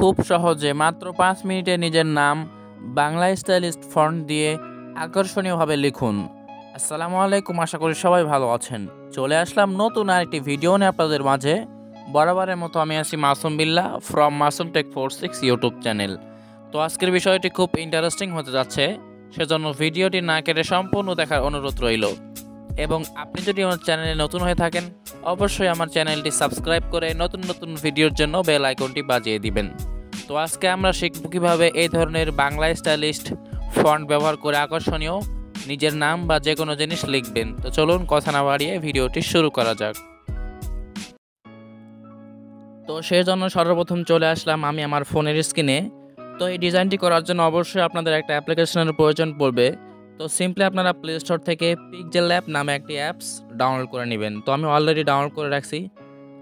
খুব সহজে মাত্র ৫ মিনিটে নিজের নাম বাংলা স্টাইলিস্ট ফন্ট দিয়ে আকর্ষণীয়ভাবে লিখুন। আসসালামু আলাইকুম, আশা করি সবাই ভালো আছেন। চলে আসলাম নতুন আরেকটি ভিডিও নিয়ে আপনাদের মাঝে। বরাবরের মতো আমি আছি Masum Billah from Masum tech 46 YouTube channel. তো আজকের বিষয়টি খুব ইন্টারেস্টিং হতে যাচ্ছে, সেজন্য ভিডিওটি না কেটে সম্পূর্ণ দেখার অনুরোধ রইল। এবং আপনি যদি আমার চ্যানেলে নতুন হয়ে থাকেন, অবশ্যই আমার চ্যানেলটি সাবস্ক্রাইব করে নতুন নতুন ভিডিওর জন্য বেল আইকনটি বাজিয়ে দিবেন। তো আজকে আমরা শিখব কীভাবে এই ধরনের বাংলা স্টাইলিস্ট ফন্ট ব্যবহার করে আকর্ষণীয় নিজের নাম বা যে কোনো জিনিস লিখবেন। তো চলুন কথা না বাড়িয়ে ভিডিওটি শুরু করা যাক। তো সেই জন্য সর্বপ্রথম চলে আসলাম আমি আমার ফোনের স্ক্রিনে। তো এই ডিজাইনটি করার জন্য অবশ্যই আপনাদের একটা অ্যাপ্লিকেশনের প্রয়োজন পড়বে। তো সিম্পলি আপনারা প্লে স্টোর থেকে পিক্সেলল্যাব নামে একটি অ্যাপস ডাউনলোড করে নেবেন। তো আমি অলরেডি ডাউনলোড করে রাখছি,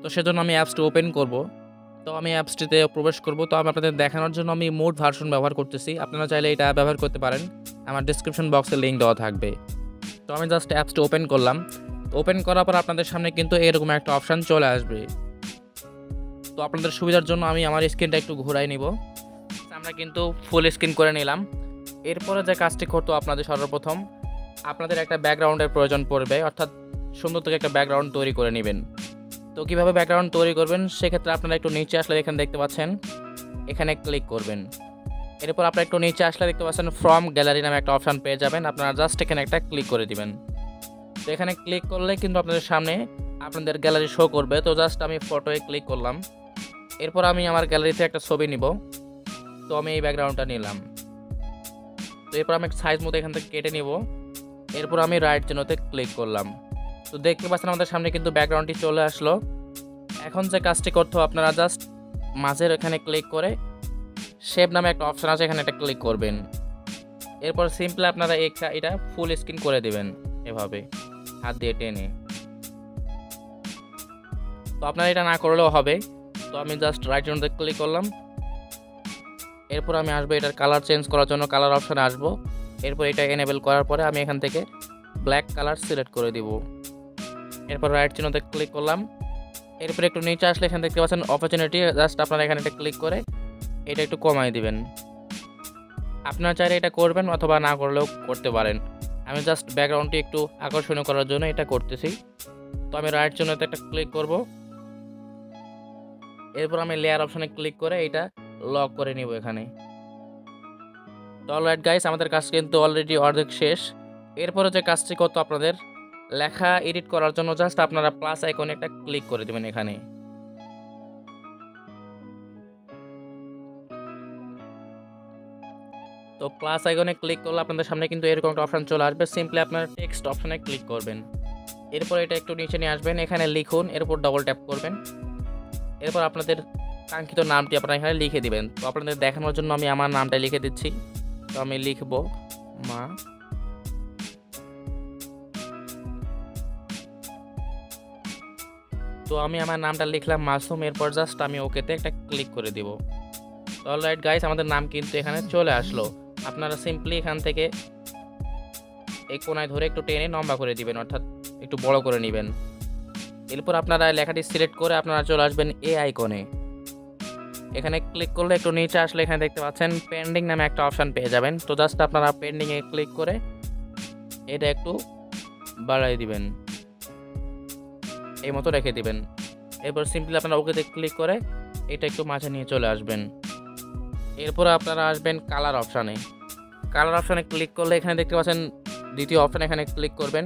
তো সেজন্য আমি অ্যাপসটি ওপেন করব। তো আমি অ্যাপসটিতে প্রবেশ করব। তো আমি আপনাদের দেখানোর জন্য আমি মোড ভার্সন ব্যবহার করতেছি, আপনারা চাইলে এটা ব্যবহার করতে পারেন, আমার ডিসক্রিপশন বক্সে লিঙ্ক দেওয়া থাকবে। তো আমি জাস্ট অ্যাপসটি ওপেন করলাম। ওপেন করার পর আপনাদের সামনে কিন্তু এরকম একটা অপশান চলে আসবে। তো আপনাদের সুবিধার জন্য আমি আমার স্ক্রিনটা একটু ঘোরাই নিব। আমরা কিন্তু ফুল স্ক্রিন করে নিলাম। এরপরে যে কাজটি করতে আপনাদের সর্বপ্রথম আপনাদের একটা ব্যাকগ্রাউন্ডের প্রয়োজন পড়বে, অর্থাৎ সুন্দর থেকে একটা ব্যাকগ্রাউন্ড তৈরি করে নেবেন। তো কীভাবে ব্যাকগ্রাউন্ড তৈরি করবেন, সেক্ষেত্রে আপনারা একটু নিচে আসলে এখানে দেখতে পাচ্ছেন, এখানে ক্লিক করবেন। এরপর আপনারা একটু নিচে আসলে দেখতে পাচ্ছেন ফ্রম গ্যালারি নামে একটা অপশান পেয়ে যাবেন, আপনারা জাস্ট এখানে একটা ক্লিক করে দিবেন। তো এখানে ক্লিক করলে কিন্তু আপনাদের সামনে আপনাদের গ্যালারি শো করবে। তো জাস্ট আমি ফটোয়ে ক্লিক করলাম। এরপর আমি আমার গ্যালারিতে একটা ছবি নিব। তো আমি এই ব্যাকগ্রাউন্ডটা নিলাম। তো এরপর আমি সাইজ মতো এখান থেকে কেটে নিব। এরপর আমি রাইট চিহ্নতে ক্লিক করলাম। তো দেখতে পাচ্ছেন আমাদের সামনে কিন্তু ব্যাকগ্রাউন্ডটি চলে আসলো। এখন যে কাজটি করতে হবে, আপনারা জাস্ট মাঝের এখানে ক্লিক করে শেপ নামে একটা অপশান আছে, এখানে একটা ক্লিক করবেন। এরপর সিম্পলি আপনারা এটা ফুল স্ক্রিন করে দেবেন এভাবে হাত দিয়ে টেনে। তো আপনারা এটা না করলেও হবে। তো আমি জাস্ট রাইট চিহ্নতে ক্লিক করলাম। এরপর আমি আসবো এটার কালার চেঞ্জ করার জন্য কালার অপশানে আসবো। এরপর এটা এনেবল করার পরে আমি এখান থেকে ব্ল্যাক কালার সিলেক্ট করে দিব। এরপর রাইট চিহ্নতে ক্লিক করলাম। এরপর একটু নিচে আসলে এখানে দেখতে পাচ্ছেন অপরচুনিটি, জাস্ট আপনারা এখানে একটা ক্লিক করে এটা একটু কমাই দিবেন। আপনারা চাইলে এটা করবেন অথবা না করলেও করতে পারেন। আমি জাস্ট ব্যাকগ্রাউন্ডটি একটু আকর্ষণীয় করার জন্য এটা করতেছি। তো আমি রাইট চিহ্নতে একটা ক্লিক করব। এরপর আমি লেয়ার অপশানে ক্লিক করে এটা লক করে নিব এখানে। তো অলরাইট গাইস, আমাদের কাজ কিন্তু অলরেডি অর্ধেক শেষ। এরপরে যে কাজটি করতে আপনাদের লেখা এডিট করার জন্য জাস্ট আপনারা প্লাস আইকনে একটা ক্লিক করে দেবেন এখানে। তো প্লাস আইকনে ক্লিক করলে আপনাদের সামনে কিন্তু এরকম একটা অপশান চলে আসবে। সিম্পলি আপনারা টেক্সট অপশানে ক্লিক করবেন। এরপর এটা একটু নিচে নিয়ে আসবেন, এখানে লিখুন, এরপর ডবল ট্যাপ করবেন। এরপর আপনাদের কাঙ্ক্ষিত নামটি আপনারা এখানে লিখে দিবেন। তো আপনাদের দেখানোর জন্য আমি আমার নামটা লিখে দিচ্ছি। তো আমি লিখব মা। তো আমি আমার নামটা লিখলাম মাসুম। এরপর জাস্ট আমি ওকেতে একটা ক্লিক করে দিব। তো অলরাইট গাইস, আমাদের নাম কিন্তু এখানে চলে আসলো। আপনারা সিম্পলি এখান থেকে এই কোনায় ধরে একটু টেনে লম্বা করে দিবেন, অর্থাৎ একটু বড় করে নেবেন। এরপর আপনারা লেখাটি সিলেক্ট করে আপনারা চলে আসবেন এই আইকনে। এখানে ক্লিক করলে একটু নিচে আসলে এখানে দেখতে পাচ্ছেন পেন্ডিং নামে একটা অপশান পেয়ে যাবেন। তো জাস্ট আপনারা পেন্ডিংয়ে ক্লিক করে এটা একটু বাড়াই দিবেন, এই মতো রেখে দিবেন। এরপর সিম্পলি আপনারা ওকেতে ক্লিক করে এটা একটু মাঝে নিয়ে চলে আসবেন। এরপর আপনারা আসবেন কালার অপশানে। কালার অপশানে ক্লিক করলে এখানে দেখতে পাচ্ছেন দ্বিতীয় অপশান, এখানে ক্লিক করবেন।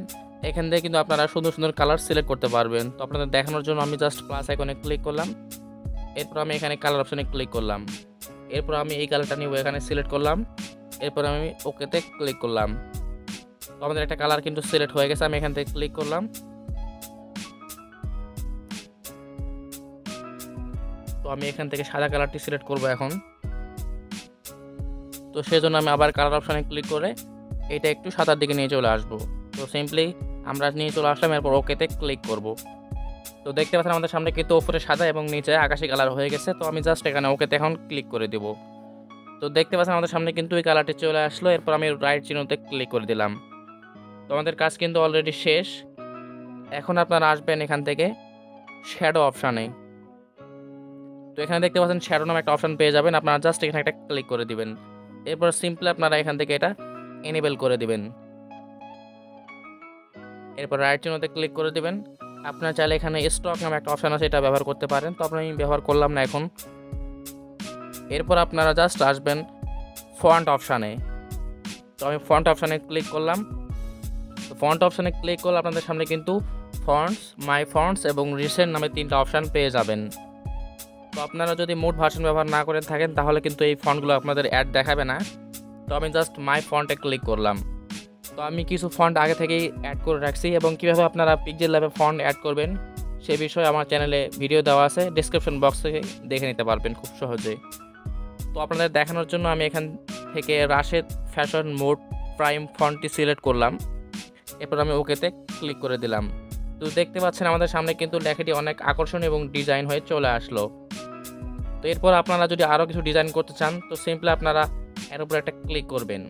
এখান থেকে কিন্তু আপনারা সুন্দর সুন্দর কালার সিলেক্ট করতে পারবেন। তো আপনাদের দেখানোর জন্য আমি জাস্ট প্লাস আইকনে ক্লিক করলাম। এরপর আমি এখানে কালার অপশানে ক্লিক করলাম। এরপর আমি এই কালারটা নিব, এখানে সিলেক্ট করলাম। এরপর আমি ওকেতে ক্লিক করলাম। তো আমাদের একটা কালার কিন্তু সিলেক্ট হয়ে গেছে। আমি এখান থেকে ক্লিক করলাম। তো আমি এখান থেকে সাদা কালারটি সিলেক্ট করব এখন। তো সেজন্য আমি আবার কালার অপশানে ক্লিক করে এটা একটু সাদার দিকে নিয়ে চলে আসবো। তো সিম্পলি আমরা নিয়ে চলে আসলাম। এরপর ওকেতে ক্লিক করব। তো দেখতে পাচ্ছেন আমাদের সামনে কিন্তু উপরে সাদা এবং নিচে আকাশি কালার হয়ে গেছে। তো আমি জাস্ট এখানে ওকেতে এখন ক্লিক করে দেব। তো দেখতে পাচ্ছেন আমাদের সামনে কিন্তু এই কালারটি চলে আসলো। এরপর আমি রাইট চিহ্নতে ক্লিক করে দিলাম। তো আমাদের কাজ কিন্তু অলরেডি শেষ। এখন আপনারা আসবেন এখান থেকে শ্যাডো অপশানে। তো এখানে দেখতে পাচ্ছেন শ্যাডো নামে একটা অপশন পেয়ে যাবেন, আপনারা জাস্ট এখানে একটা ক্লিক করে দিবেন। এরপর সিম্পলি আপনারা এখান থেকে এটা এনেবল করে দিবেন। এরপর রাইট চিহ্নতে ক্লিক করে দিবেন। আপনারা চাইলে এখানে স্টক নামে একটা অপশন আছে, এটা ব্যবহার করতে পারেন, তো আমি ব্যবহার করলাম না এখন। এরপর আপনারা জাস্ট আসবেন ফন্ট অপশানে, তো আমি ফন্ট অপশানে ক্লিক করলাম। তো ফন্ট অপশানে ক্লিক করলে আপনাদের সামনে কিন্তু ফন্টস, মাই ফন্টস এবং রিসেন্ট নামে 3টা অপশান পেয়ে যাবেন। তো আপনারা যদি মোড ভার্সন ব্যবহার না করে থাকেন তাহলে কিন্তু এই ফন্টগুলো আপনাদের অ্যাড দেখাবে না। তো আমি জাস্ট মাই ফন্টে ক্লিক করলাম। তো আমি কিছু ফন্ট আগে থেকেই অ্যাড করে রাখছি এবং কীভাবে আপনারা পিক্সেলল্যাবে ফন্ট অ্যাড করবেন সে বিষয়ে আমার চ্যানেলে ভিডিও দেওয়া আছে, ডেসক্রিপশন বক্স থেকে দেখে নিতে পারবেন খুব সহজেই। তো আপনাদের দেখানোর জন্য আমি এখান থেকে রাশেদ ফ্যাশন মোড প্রাইম ফন্টটি সিলেক্ট করলাম। এরপর আমি ওকেতে ক্লিক করে দিলাম। তো দেখতে পাচ্ছেন আমাদের সামনে কিন্তু লেখাটি অনেক আকর্ষণীয় এবং ডিজাইন হয়ে চলে আসলো। তো এরপর আপনারা যদি আরও কিছু ডিজাইন করতে চান তো সিম্পলি আপনারা এর উপর একটা ক্লিক করবেন।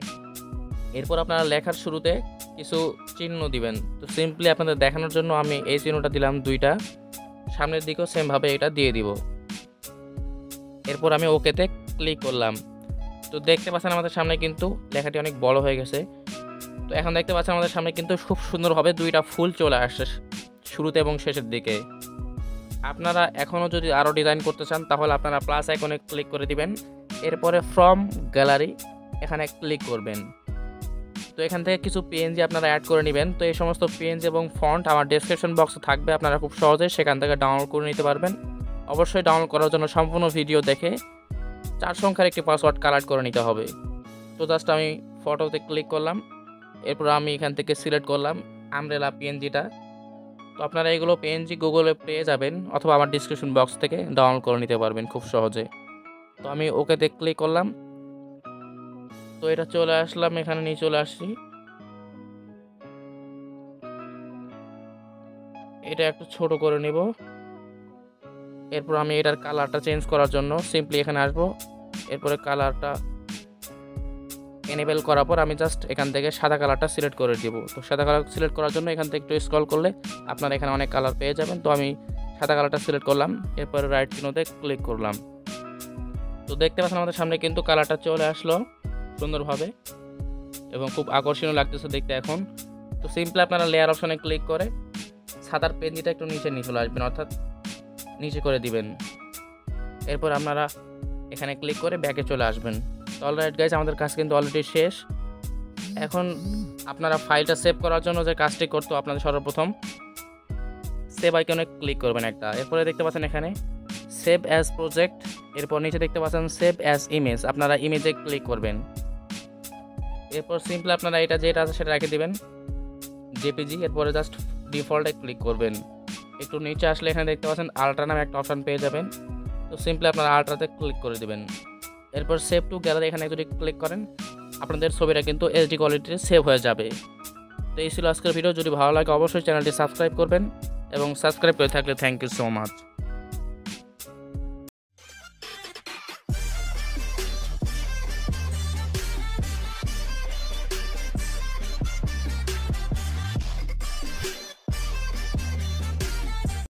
এরপর আপনারা লেখার শুরুতে কিছু চিহ্ন দিবেন। তো সিম্পলি আপনাদের দেখানোর জন্য আমি এই চিহ্নটা দিলাম 2টা, সামনের দিকেও সেমভাবে এটা দিয়ে দিব। এরপর আমি ওকেতে ক্লিক করলাম। তো দেখতে পাচ্ছেন আমাদের সামনে কিন্তু লেখাটি অনেক বড় হয়ে গেছে। তো এখন দেখতে পাচ্ছেন আমাদের সামনে কিন্তু খুব সুন্দরভাবে 2টা ফুল চলে আসছে শুরুতে এবং শেষের দিকে। আপনারা এখনও যদি আরও ডিজাইন করতে চান তাহলে আপনারা প্লাস আইকনে ক্লিক করে দিবেন। এরপরে ফ্রম গ্যালারি এখানে ক্লিক করবেন। তো এখান থেকে কিছু পিএনজি আপনারা অ্যাড করে নেবেন। তো এই সমস্ত পিএনজি এবং ফন্ট আমার ডেসক্রিপশন বক্সে থাকবে, আপনারা খুব সহজেই সেখান থেকে ডাউনলোড করে নিতে পারবেন। অবশ্যই ডাউনলোড করার জন্য সম্পূর্ণ ভিডিও দেখে 4 সংখ্যার একটি পাসওয়ার্ড কালেক্ট করে নিতে হবে। তো জাস্ট আমি ফটোতে ক্লিক করলাম। এরপর আমি এখান থেকে সিলেক্ট করলাম আমব্রেলা পিএনজিটা। তো আপনারা এগুলো পিএনজি গুগলে পেয়ে যাবেন অথবা আমার ডিসক্রিপশন বক্স থেকে ডাউনলোড করে নিতে পারবেন খুব সহজে। তো আমি ওকেতে ক্লিক করলাম। তো এটা চলে আসলাম, এখানে নিয়ে চলে আসছি। এটা একটু ছোট করে নিব। এরপর আমি এটার কালারটা চেঞ্জ করার জন্য সিম্পলি এখানে আসবো। এরপরে কালারটা এনেবল করার পর আমি জাস্ট এখান থেকে সাদা কালারটা সিলেক্ট করে দিব। তো সাদা কালার সিলেক্ট করার জন্য এখান থেকে একটু স্ক্রল করলে আপনারা এখানে অনেক কালার পেয়ে যাবেন। তো আমি সাদা কালারটা সিলেক্ট করলাম। এরপরে রাইট চিহ্নতে ক্লিক করলাম। তো দেখতে পাচ্ছেন আমাদের সামনে কিন্তু কালারটা চলে আসলো সুন্দরভাবে এবং খুব আকর্ষণীয় লাগতেছে দেখতে এখন। তো সিম্পলি আপনারা লেয়ার অপশনে ক্লিক করে সাদার পেনজিটা একটু নিচে নিয়ে চলে আসবেন, অর্থাৎ নিচে করে দিবেন। এরপর আপনারা এখানে ক্লিক করে ব্যাকে চলে আসবেন। তো অলরাইট গাইজ, আমাদের কাজ কিন্তু অলরেডি শেষ। এখন আপনারা ফাইলটা সেভ করার জন্য যে কাজটি করতে আপনাদের সর্বপ্রথম সেভ আইকনে ক্লিক করবেন একটা। এরপরে দেখতে পাচ্ছেন এখানে সেভ অ্যাজ প্রজেক্ট, এরপর নিচে দেখতে পাচ্ছেন সেভ অ্যাজ ইমেজ, আপনারা ইমেজে ক্লিক করবেন। এরপর সিম্পলি আপনারা এটা যেটা আছে সেটা রেখে দিবেন জেপিজি। এরপরে জাস্ট ডিফল্টে ক্লিক করবেন। একটু নিচে আসলে এখানে দেখতে পাচ্ছেন আল্ট্রা নামে একটা অপশন পেয়ে যাবেন। তো সিম্পলি আপনারা আল্ট্রাতে ক্লিক করে দেবেন। এরপর সেভ টু গ্যালারি এখানে যদি ক্লিক করেন আপনাদের ছবিটা কিন্তু এইচডি কোয়ালিটিতে সেভ হয়ে যাবে। তো এই ছিল আজকের ভিডিও। যদি ভালো লাগে অবশ্যই চ্যানেলটি সাবস্ক্রাইব করবেন এবং সাবস্ক্রাইব করে থাকলে থ্যাংক ইউ সো মাচ।